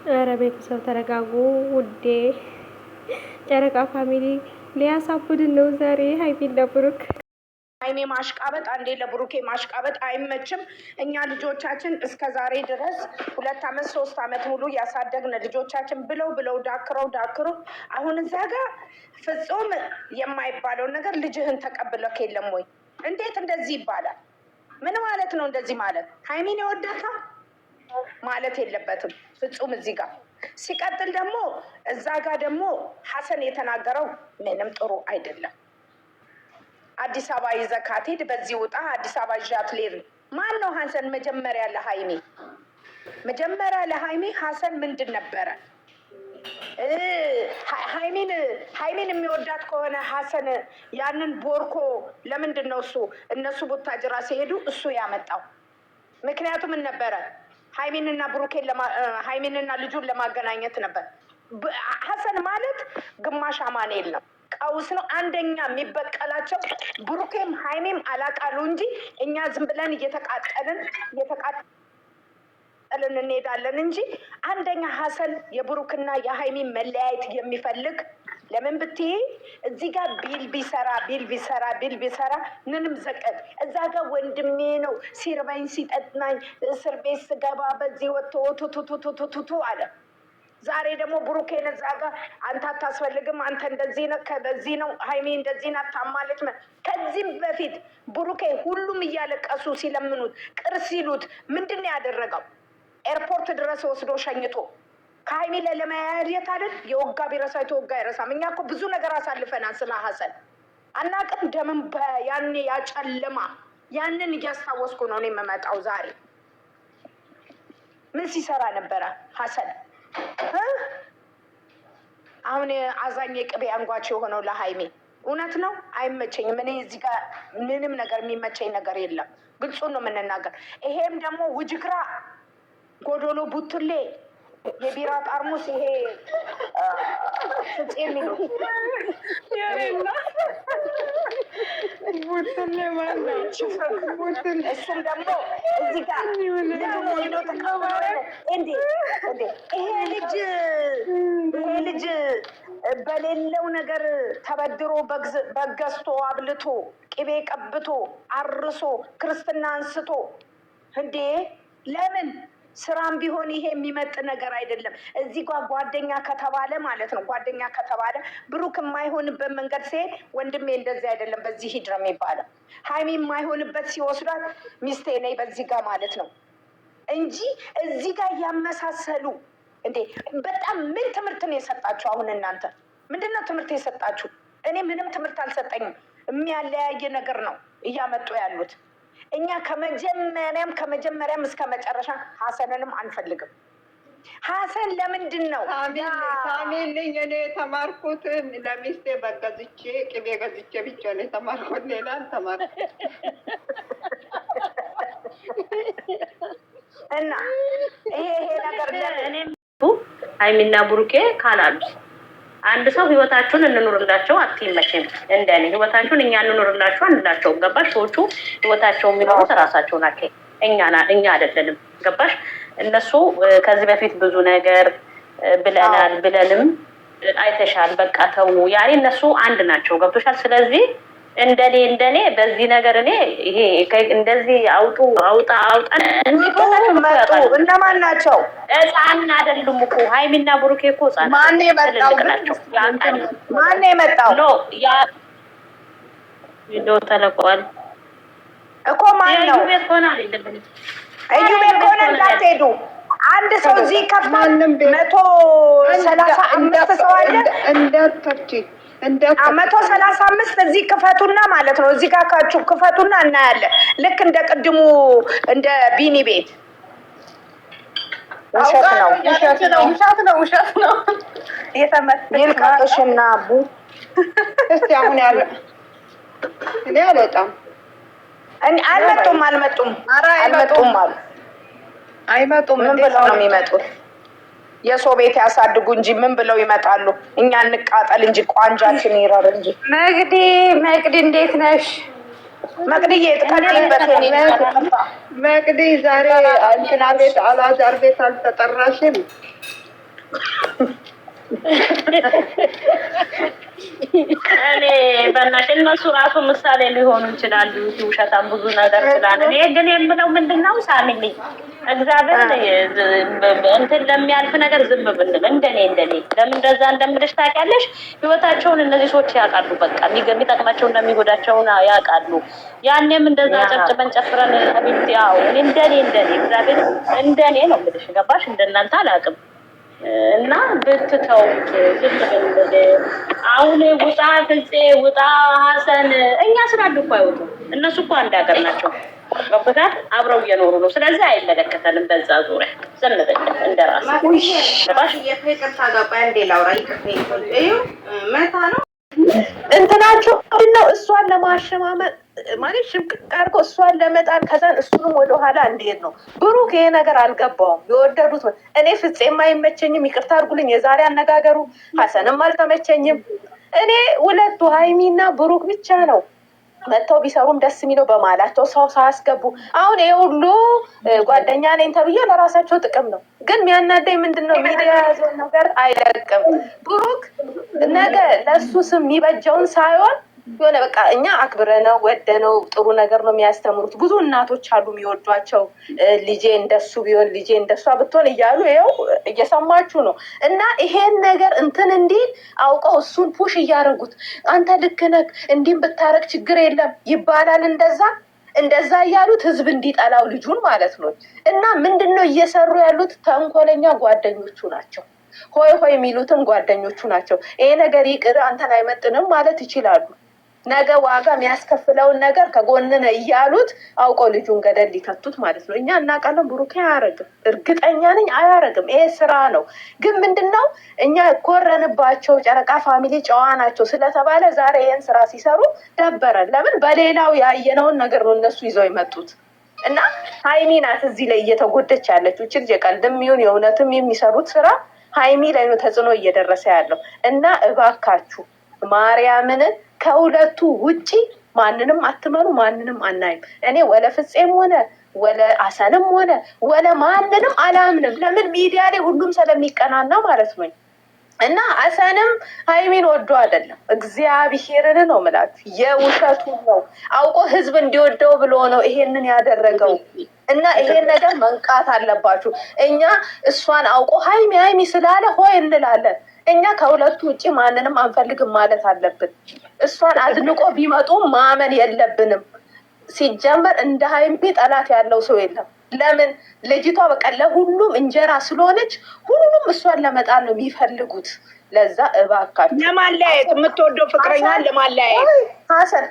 ኧረ ቤተሰብ ተረጋጉ ውዴ። ጨረቃ ፋሚሊ ሊያሳብዱን ነው ዛሬ ሀይሚና ብሩክ። ሀይሜ ማሽቃበጥ አንዴ ለብሩኬ ማሽቃበጥ አይመችም። እኛ ልጆቻችን እስከ ዛሬ ድረስ 2 ዓመት 3 ዓመት ሙሉ ያሳደግን ልጆቻችን ብለው ዳክረው አሁን እዛ ጋር ፍጹም የማይባለውን ነገር ልጅህን ተቀብለክ የለም ወይ? እንዴት እንደዚህ ይባላል? ምን ማለት ነው እንደዚህ ማለት? ሀይሚን የወደታ ማለት የለበትም ፍጹም እዚህ ጋር። ሲቀጥል ደግሞ እዛ ጋር ደግሞ ሀሰን የተናገረው ምንም ጥሩ አይደለም። አዲስ አበባ ይዘህ ካትሄድ በዚህ ውጣ፣ አዲስ አበባ ይዣት ልሄድ። ማን ነው ሀሰን? መጀመሪያ ለሀይሚ ሀሰን ምንድን ነበረ? ሀይሚን የሚወዳት ከሆነ ሀሰን ያንን ቦርኮ ለምንድን ነው እነሱ ቡታጅራ ሲሄዱ እሱ ያመጣው? ምክንያቱ ምን ነበረ? ሀይሚንና ልጁን ለማገናኘት ነበር። ሀሰን ማለት ግማሽ አማኑኤል ነው። ቀውስ ነው። አንደኛ የሚበቀላቸው ብሩኬም ሀይሜም አላቃሉ እንጂ እኛ ዝም ብለን እየተቃጠልን እንሄዳለን እንጂ አንደኛ ሀሰን የብሩክና የሀይሜ መለያየት የሚፈልግ ለምን ብትይ እዚህ ጋር ቢል ቢሰራ ምንም ዘቀት እዛ ጋር ወንድሜ ነው ሲርበኝ ሲጠጥናኝ እስር ቤት ስገባ በዚህ ወጥቶ ቱቱቱቱቱ አለ። ዛሬ ደግሞ ብሩኬን እዛ ጋር አንተ አታስፈልግም፣ አንተ እንደዚህ ነው፣ ከዚህ ነው ሀይሜ እንደዚህ ናት ታማለች። ከዚህም በፊት ብሩኬ ሁሉም እያለቀሱ ሲለምኑት ቅር ሲሉት ምንድን ነው ያደረገው? ኤርፖርት ድረስ ወስዶ ሸኝቶ ከሀይሜ ላይ ለመያየት አይደል? የወጋ ቢረሳ የተወጋ አይረሳም። እኛ እኮ ብዙ ነገር አሳልፈናል። ስለ ሀሰን አናቅም። ደምን ያኔ ያጨለማ ያንን እያስታወስኩ ነው እኔ የምመጣው። ዛሬ ምን ሲሰራ ነበረ ሀሰን? አሁን አዛኝ ቅቤ አንጓች የሆነው ለሀይሜ እውነት ነው። አይመቸኝም። እኔ እዚህ ጋር ምንም ነገር የሚመቸኝ ነገር የለም። ግልጹን ነው የምንናገር። ይሄም ደግሞ ውጅግራ ጎዶሎ ቡትሌ የቢራ ጠርሙስ ይሄ ፍጽ የሚሉት እሱም ደግሞ እዚህ ጋር ይሄ ልጅ በሌለው ነገር ተበድሮ በገዝቶ አብልቶ ቅቤ ቀብቶ አርሶ ክርስትና አንስቶ እንዴ! ለምን ስራም ቢሆን ይሄ የሚመጥ ነገር አይደለም። እዚህ ጋር ጓደኛ ከተባለ ማለት ነው። ጓደኛ ከተባለ ብሩክ የማይሆንበት መንገድ ሲሄድ ወንድሜ እንደዚህ አይደለም በዚህ ሂድ ነው የሚባለው። ሀይሚ የማይሆንበት ሲወስዷት ሚስቴ ነይ በዚህ ጋር ማለት ነው እንጂ እዚህ ጋር ያመሳሰሉ እንዴ! በጣም ምን ትምህርት ነው የሰጣችሁ? አሁን እናንተ ምንድነው ትምህርት የሰጣችሁ? እኔ ምንም ትምህርት አልሰጠኝም። የሚያለያየ ነገር ነው እያመጡ ያሉት። እኛ ከመጀመሪያም እስከ መጨረሻ ሀሰንንም አንፈልግም። ሀሰን ለምንድን ነው ሳሚልኝ? እኔ የተማርኩት ለሚስቴ በገዝቼ ቅቤ ገዝቼ ብቻ ነው የተማርኩት፣ ሌላ አልተማርኩም። እና ይሄ ነገር ሀይሚና ብሩኬ ካላሉ አንድ ሰው ህይወታችሁን እንኑርላቸው አትይመችም። እንደኔ ህይወታችሁን እኛ እንኑርላቸው አንላቸውም። ገባሽ? ሰዎቹ ህይወታቸው የሚኖሩት ራሳቸው ናቸው፣ እኛ አይደለንም። ገባሽ? እነሱ ከዚህ በፊት ብዙ ነገር ብለንም አይተሻል። በቃ ተው ያኔ እነሱ አንድ ናቸው። ገብቶሻል? ስለዚህ እንደኔ በዚህ ነገር እኔ ይሄ እንደዚህ አውጣ እነማን ናቸው? ህፃን አይደሉም እኮ ሀይሚና ብሩኬ እኮ ህፃን ማን የመጣው ኖ ያ ቪዲዮ ተለቋል እኮ ማን ነው? ቤት ሆነ አይደለም ቤት ሆነ እንዳትሄዱ። አንድ ሰው እዚህ ከፍቷል። 135 ሰው አለ። እንዳትከፍቺ 135 እዚህ ክፈቱና ማለት ነው። እዚህ ጋር ካችሁ ክፈቱና እናያለን። ልክ እንደ ቅድሙ እንደ ቢኒ ቤት ውሸት ነው። ይልቀቅሽና አቡ እስቲ አሁን ያለ እኔ አልወጣም። አልመጡም አሉ። አይመጡም። ምን ብለው ነው የሚመጡት? የሰው ቤት ያሳድጉ እንጂ ምን ብለው ይመጣሉ? እኛ እንቃጠል እንጂ ቋንጃችን ይረር እንጂ። መቅዲ እንዴት ነሽ? መቅዲዬ ትቀጥይበት። መቅዲ ዛሬ እንትና ቤት አላዛር ቤት አልተጠራሽም? እኔ በእናትሽ እነሱ ራሱ ምሳሌ ሊሆኑ ይችላሉ። ውሸታም ብዙ ነገር ስላለ እኔ ግን የምለው ምንድነው ሳሚልኝ እግዚአብሔር እንትን ለሚያልፍ ነገር ዝም ብንል እንደኔ ለምን እንደዛ እንደምልሽ ታውቂያለሽ? ህይወታቸውን እነዚህ ሰዎች ያውቃሉ። በቃ የሚጠቅማቸውና የሚጎዳቸውን ያውቃሉ። ያኔም እንደዛ ጨብጨበን ጨፍረን አቤት ያው እንደኔ እግዚአብሔር እንደኔ ነው የምልሽ። ገባሽ? እንደናንተ አላውቅም። እና ብትተውት ዝም ብንል አሁን ውጣ ፍፄ ውጣ ሀሰን እኛ ስላሉ እኮ አይወጡም። እነሱ እኮ አንድ ሀገር ናቸው። ገብቶሻል? አብረው እየኖሩ ነው። ስለዚህ አይመለከተንም በዛ ዙሪያ ዝም ብለን እንደራስ ይቅርታ ገባ እንዴ ላውራ ይቅርታ መታ ነው እንትናቸው ነው እሷን ለማሸማመጥ ማለት ሽምቅቅ አድርጎ እሷን ለመጣል ከዛን እሱንም ወደኋላ እንዲሄድ ነው። ብሩክ ይሄ ነገር አልገባውም። የወደዱት እኔ ፍፄም አይመቸኝም፣ ይቅርታ አድርጉልኝ። የዛሬ አነጋገሩ ሀሰንም አልተመቸኝም። እኔ ሁለቱ ሀይሚና ብሩክ ብቻ ነው መጥተው ቢሰሩም ደስ የሚለው በማላቸው ሰው ሳያስገቡ። አሁን ይሄ ሁሉ ጓደኛ ነኝ ተብዬ ለራሳቸው ጥቅም ነው። ግን የሚያናደኝ ምንድን ነው? ሚዲያ የያዘውን ነገር አይለቅም። ብሩክ ነገ ለእሱ ስም የሚበጀውን ሳይሆን የሆነ በቃ እኛ አክብረነው ወደነው ጥሩ ነገር ነው የሚያስተምሩት። ብዙ እናቶች አሉ የሚወዷቸው ልጄ እንደሱ ቢሆን ልጄ እንደሷ ብትሆን እያሉ ይኸው እየሰማችሁ ነው። እና ይሄን ነገር እንትን እንዲል አውቀው እሱን ፑሽ እያደረጉት አንተ ልክ ነህ እንዲህም ብታረግ ችግር የለም ይባላል። እንደዛ እያሉት ህዝብ እንዲጠላው ልጁን ማለት ነው። እና ምንድን ነው እየሰሩ ያሉት? ተንኮለኛ ጓደኞቹ ናቸው። ሆይ ሆይ የሚሉትም ጓደኞቹ ናቸው። ይሄ ነገር ይቅር አንተን አይመጥንም ማለት ይችላሉ። ነገ ዋጋ የሚያስከፍለውን ነገር ከጎንነ እያሉት አውቀው ልጁን ገደል ሊከቱት ማለት ነው። እኛ እናውቃለን ብሩኬ አያረግም፣ እርግጠኛ ነኝ አያረግም። ይሄ ስራ ነው። ግን ምንድነው እኛ ኮረንባቸው። ጨረቃ ፋሚሊ ጨዋ ናቸው ስለተባለ ዛሬ ይህን ስራ ሲሰሩ ደበረን። ለምን? በሌላው ያየነውን ነገር ነው እነሱ ይዘው የመጡት። እና ሀይሚ ናት እዚህ ላይ እየተጎደች ያለችው። ችል የቀልድም ይሁን የእውነትም የሚሰሩት ስራ ሀይሚ ላይ ነው ተጽዕኖ እየደረሰ ያለው። እና እባካችሁ ማርያምን ከሁለቱ ውጪ ማንንም አትመኑ፣ ማንንም አናይም። እኔ ወለ ፍፄም ሆነ ወለ አሰንም ሆነ ወለ ማንንም አላምንም። ለምን? ሚዲያ ላይ ሁሉም ስለሚቀናና ማለት ነው። እና አሰንም ሀይሚን ወዶ አይደለም እግዚአብሔርን ነው የምላችሁ፣ የውሸቱ ነው። አውቆ ህዝብ እንዲወደው ብሎ ነው ይሄንን ያደረገው። እና ይሄን ነገር መንቃት አለባችሁ። እኛ እሷን አውቆ ሀይሚ ስላለ ሆይ እንላለን። እኛ ከሁለቱ ውጭ ማንንም አንፈልግም ማለት አለብን። እሷን አድንቆ ቢመጡ ማመን የለብንም። ሲጀመር እንደ ሀይሚ ጠላት ያለው ሰው የለም። ለምን? ልጅቷ በቃ ለሁሉም እንጀራ ስለሆነች ሁሉም እሷን ለመጣል ነው የሚፈልጉት። ለዛ እባካችሁ ለማለያየት የምትወደው ፍቅረኛ ለማለያየት ሀሰን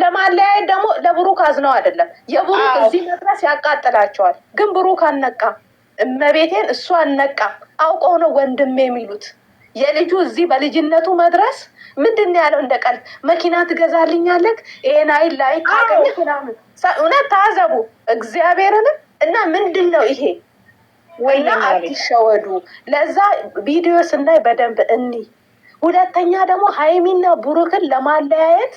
ለማለያየት ደግሞ ለብሩክ አዝነው አይደለም። የብሩክ እዚህ መድረስ ያቃጥላቸዋል። ግን ብሩክ አልነቃም። እመቤቴን እሱ አልነቃም። አውቀው ነው ወንድሜ የሚሉት። የልጁ እዚህ በልጅነቱ መድረስ ምንድን ነው ያለው? እንደ ቀልድ መኪና ትገዛልኛለህ ይሄን አይል ላይ ካገኘ ምናምን እውነት ታዘቡ እግዚአብሔርን። እና ምንድን ነው ይሄ? ወይና አትሸወዱ። ለዛ ቪዲዮ ስናይ በደንብ እኒ ሁለተኛ ደግሞ ሀይሚና ብሩክን ለማለያየት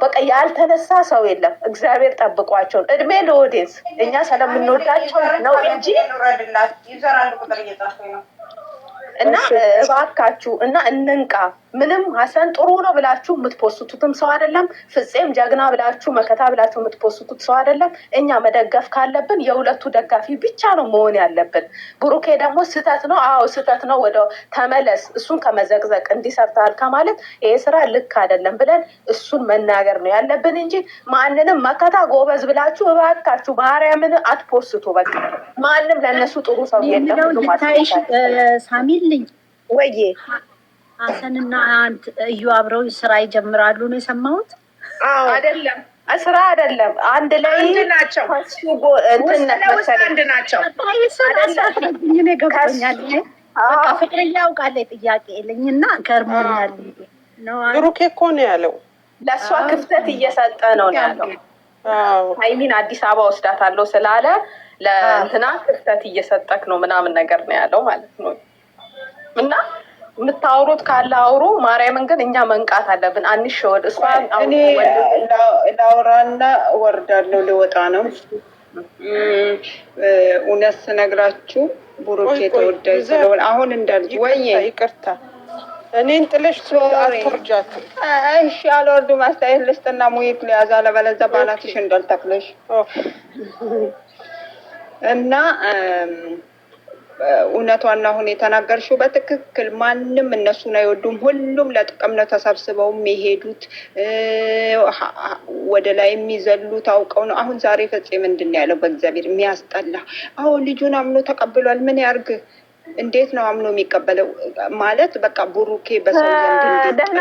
በቃ ያልተነሳ ሰው የለም። እግዚአብሔር ጠብቋቸው። እድሜ ለኦዲየንስ እኛ ስለምንወዳቸው ነው እንጂ እና እባካችሁ እና እንንቃ። ምንም ሀሰን ጥሩ ነው ብላችሁ የምትፖስቱትም ሰው አይደለም። ፍፄም ጀግና ብላችሁ መከታ ብላችሁ የምትፖስቱት ሰው አይደለም። እኛ መደገፍ ካለብን የሁለቱ ደጋፊ ብቻ ነው መሆን ያለብን። ብሩኬ ደግሞ ስህተት ነው፣ አዎ ስህተት ነው፣ ወደ ተመለስ፣ እሱን ከመዘቅዘቅ እንዲሰርታል ከማለት ይሄ ስራ ልክ አይደለም ብለን እሱን መናገር ነው ያለብን እንጂ ማንንም መከታ ጎበዝ ብላችሁ እባካችሁ ማርያምን አትፖስቱ። በቃ ማንም ለእነሱ ጥሩ ሰው የለም። ሳሚልኝ ወይዬ ሀሰንና እዩ አብረው ስራ ይጀምራሉ ነው የሰማሁት። አይደለም ስራ አይደለም፣ አንድ ላይ ናቸው። አንድ ናቸው። እኔ ገብቶኛል። በቃ ፍቅር ያውቃል። ጥያቄ የለኝና ገርሞኛል። ብሩኬ እኮ ነው ያለው ለእሷ ክፍተት እየሰጠ ነው ያለው። ሀይሚን አዲስ አበባ ወስዳታለሁ ስላለ ለእንትና ክፍተት እየሰጠክ ነው ምናምን ነገር ነው ያለው ማለት ነው። እና የምታወሩት ካለ አውሩ። ማርያምን ግን እኛ መንቃት አለብን። አንሸወድ። እኔ ላውራና ወርዳለሁ፣ ልወጣ ነው። እውነት ስነግራችሁ ቡሩኬ ተወዳጅ ስለሆነ አሁን እንዳልኩ ወይ ይቅርታ እኔን ጥለሽ አትርጃት። እሺ አልወርድም። አስተያየት ልስጥና ሙይት ሊያዛ ለበለዛ ባናትሽ እንዳልተክለሽ እና እውነቷን አሁን የተናገርሽው በትክክል ማንም እነሱን አይወዱም። ሁሉም ለጥቅም ነው ተሰብስበው የሚሄዱት፣ ወደ ላይ የሚዘሉት አውቀው ነው። አሁን ዛሬ ፈጽ ምንድን ነው ያለው? በእግዚአብሔር የሚያስጠላ። አሁን ልጁን አምኖ ተቀብሏል። ምን ያርግ? እንዴት ነው አምኖ የሚቀበለው? ማለት በቃ ቡሩኬ በሰው ዘንድ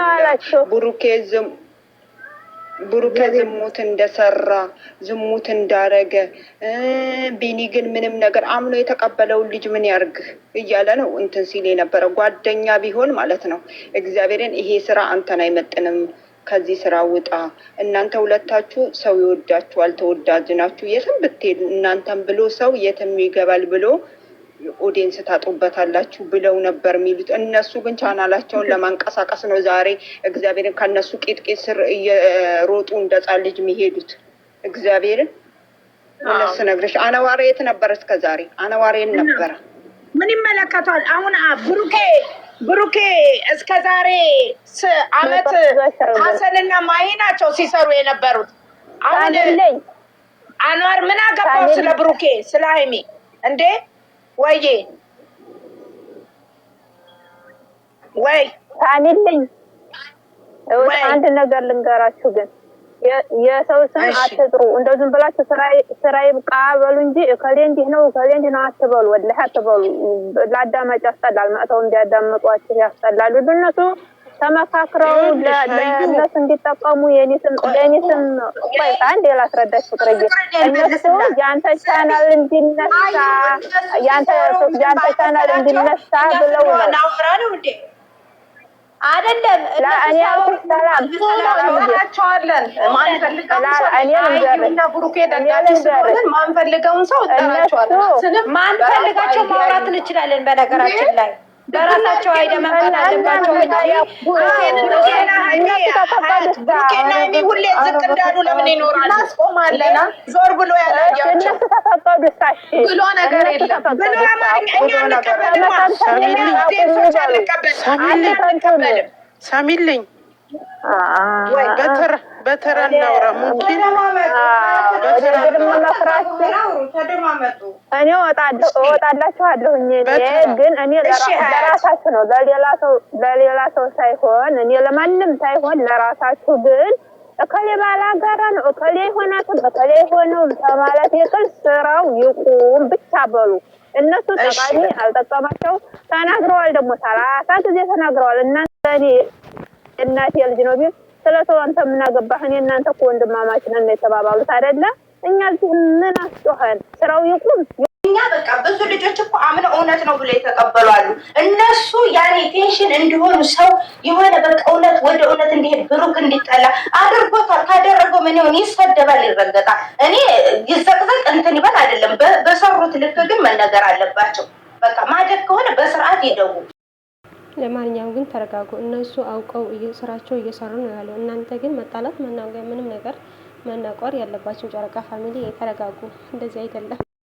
ቡሩኬ ዝሙት እንደሰራ ዝሙት እንዳረገ ቢኒ ግን ምንም ነገር አምኖ የተቀበለውን ልጅ ምን ያርግ እያለ ነው እንትን ሲል የነበረ ጓደኛ ቢሆን ማለት ነው። እግዚአብሔርን ይሄ ስራ አንተን አይመጥንም፣ ከዚህ ስራ ውጣ። እናንተ ሁለታችሁ ሰው ይወዳችኋል፣ ተወዳጅ ናችሁ። የትም ብትሄዱ እናንተን ብሎ ሰው የትም ይገባል ብሎ ኦዲየንስ ታጡበታላችሁ ብለው ነበር የሚሉት። እነሱ ግን ቻናላቸውን ለማንቀሳቀስ ነው ዛሬ እግዚአብሔርን ከነሱ ቂጥቂጥ ስር እየሮጡ እንደጻን ልጅ የሚሄዱት። እግዚአብሔርን እነሱ ነግረሽ አነዋሪ የት ነበረ እስከ ዛሬ? አነዋሪን ነበረ። ምን ይመለከቷል? አሁን ብሩኬ እስከ ዛሬ አመት ሀሰንና ማሂ ናቸው ሲሰሩ የነበሩት። አሁን አንዋር ምን አገባው ስለ ብሩኬ ስለ ሃይሚ እንዴ? ወይ ታኒልኝ አንድ ነገር ልንገራችሁ፣ ግን የሰው ስም አትጥሩ። እንደው ዝም ብላችሁ ስራዬ ብቃ በሉ እንጂ እከሌ እንዲህ ነው እከሌ እንዲህ ነው አትበሉ። ወላሂ አትበሉ። ለአዳማጭ ያስጠላል። መጥተው እንዲያዳምጧችሁ ያስጠላሉ። እነሱ ተመካክረው ለእነሱ እንዲጠቀሙ የኔ ስም ቆይ አንዴ ላስረዳሽ ፍቅርዬ። እነሱ ያንተ ቻናል እንዲነሳ ያንተ ቻናል እንዲነሳ ብለው ነው አይደለም? ለእኔ ያልኩሽ ሰላም እናወራቸዋለን። ማንፈልገውን ሰው እናወራቸዋለን። ማንፈልጋቸው ማውራት እንችላለን። በነገራችን ላይ በራሳቸው አይደመጣን አለባቸው እንጂ ብሩኬና ሃይሚ ሁሌ ዝቅ እንዳሉ ለምን ይኖራሉ? እናስቆማለና ዞር ብሎ ያላያቸው ብሎ ነገር የለም ብሎ አንቀበልም። ሳሚልኝ በተራ እናውራ። ሙምኪን እኔ እወጣላችኋለሁኝ። ግን እኔ ለራሳችሁ ነው፣ ለሌላ ሰው ሳይሆን እኔ ለማንም ሳይሆን ለራሳችሁ። ግን እከሌ ባላጋራ ነው እከሌ ይሆናትም እከሌ ይሆነውም ተማለት ይቅር፣ ስራው ይቁም ብቻ በሉ። እነሱ ጠቃሚ አልጠቀማቸው ተናግረዋል። ደግሞ 30 ጊዜ ተናግረዋል። እናቴ ልጅ ነው ቢል ስለሰው አንተ ምን አገባህ? እኔ እናንተ እኮ ወንድማማች ነን የተባባሉት አይደለ? እኛ እዚህ ምን አስጮኸን? ስራው ይቁም። እኛ በቃ ብዙ ልጆች እኮ አምነው እውነት ነው ብሎ የተቀበሉ አሉ። እነሱ ያኔ ቴንሽን እንዲሆኑ ሰው የሆነ በቃ እውነት ወደ እውነት እንዲሄድ ብሩክ እንዲጠላ አድርጎታል። ካደረገው ምን ይሆን? ይሰደባል፣ ይረገጣል። እኔ ይዘቅዘቅ እንትን ይበል አይደለም። በሰሩት ልክ ግን መነገር አለባቸው። በቃ ማደግ ከሆነ በስርዓት ይደጉ። ለማንኛውም ግን ተረጋጉ። እነሱ አውቀው ስራቸው እየሰሩ ነው ያለው። እናንተ ግን መጣላት፣ መናገር፣ ምንም ነገር መናቆር ያለባቸው ጨረቃ ፋሚሊ ተረጋጉ። እንደዚህ አይደለም።